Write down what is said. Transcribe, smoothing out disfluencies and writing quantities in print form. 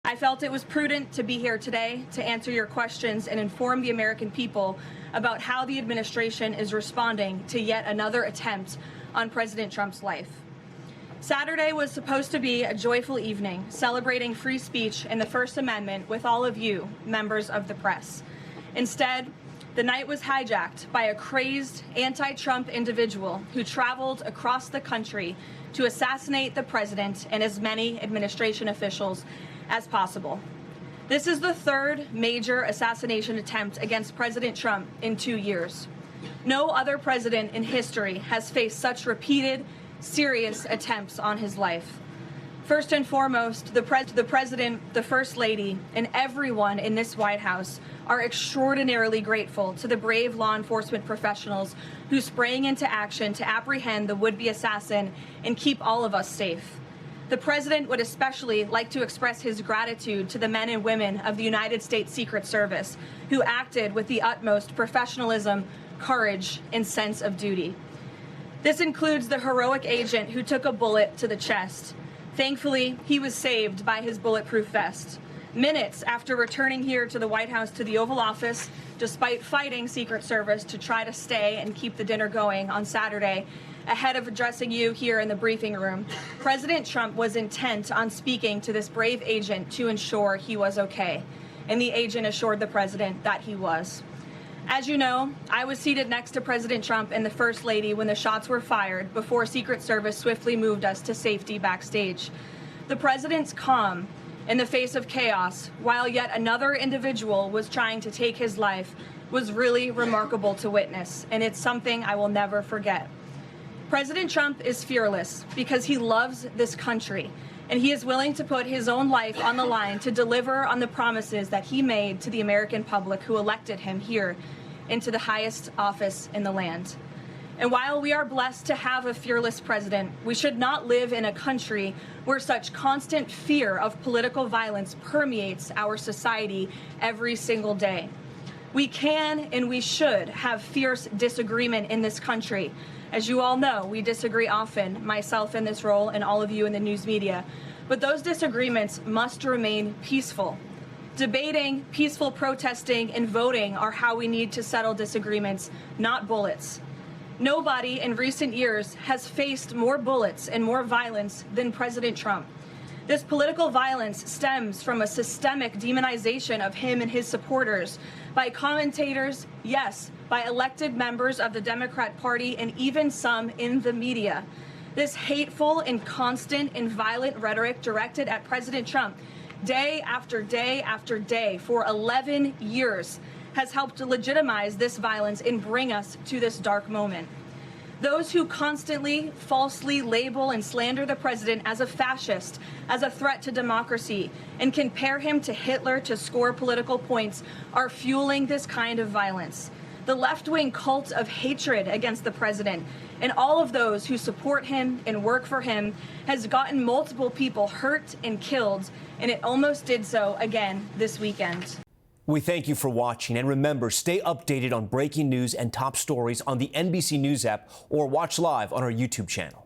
I felt it was prudent to be here today to answer your questions and inform the American people about how the administration is responding to yet another attempt on President Trump's life. Saturday was supposed to be a joyful evening, celebrating free speech and the First Amendment with all of you, members of the press. Instead, the night was hijacked by a crazed anti-Trump individual who traveled across the country to assassinate the president and as many administration officials as possible. This is the third major assassination attempt against President Trump in 2 years. No other president in history has faced such repeated, serious attempts on his life. First and foremost, the President, the First Lady, and everyone in this White House are extraordinarily grateful to the brave law enforcement professionals who sprang into action to apprehend the would-be assassin and keep all of us safe. The President would especially like to express his gratitude to the men and women of the United States Secret Service who acted with the utmost professionalism, courage, and sense of duty. This includes the heroic agent who took a bullet to the chest. Thankfully, he was saved by his bulletproof vest. Minutes after returning here to the White House to the Oval Office, despite fighting Secret Service to try to stay and keep the dinner going on Saturday, ahead of addressing you here in the briefing room, President Trump was intent on speaking to this brave agent to ensure he was okay, and the agent assured the president that he was. As you know, I was seated next to President Trump and the First Lady when the shots were fired before Secret Service swiftly moved us to safety backstage. The president's calm in the face of chaos, while yet another individual was trying to take his life, was really remarkable to witness, and it's something I will never forget. President Trump is fearless because he loves this country, and he is willing to put his own life on the line to deliver on the promises that he made to the American public who elected him here into the highest office in the land. And while we are blessed to have a fearless president, we should not live in a country where such constant fear of political violence permeates our society every single day. We can and we should have fierce disagreement in this country. As you all know, we disagree often, myself in this role and all of you in the news media. But those disagreements must remain peaceful. Debating, peaceful protesting, and voting are how we need to settle disagreements, not bullets. Nobody in recent years has faced more bullets and more violence than President Trump. This political violence stems from a systemic demonization of him and his supporters by commentators, yes, by elected members of the Democrat Party, and even some in the media. This hateful and constant and violent rhetoric directed at President Trump day after day after day for 11 years has helped to legitimize this violence and bring us to this dark moment. Those who constantly falsely label and slander the president as a fascist, as a threat to democracy, and compare him to Hitler to score political points are fueling this kind of violence. The left-wing cult of hatred against the president and all of those who support him and work for him has gotten multiple people hurt and killed, and it almost did so again this weekend. We thank you for watching, and remember, stay updated on breaking news and top stories on the NBC News app or watch live on our YouTube channel.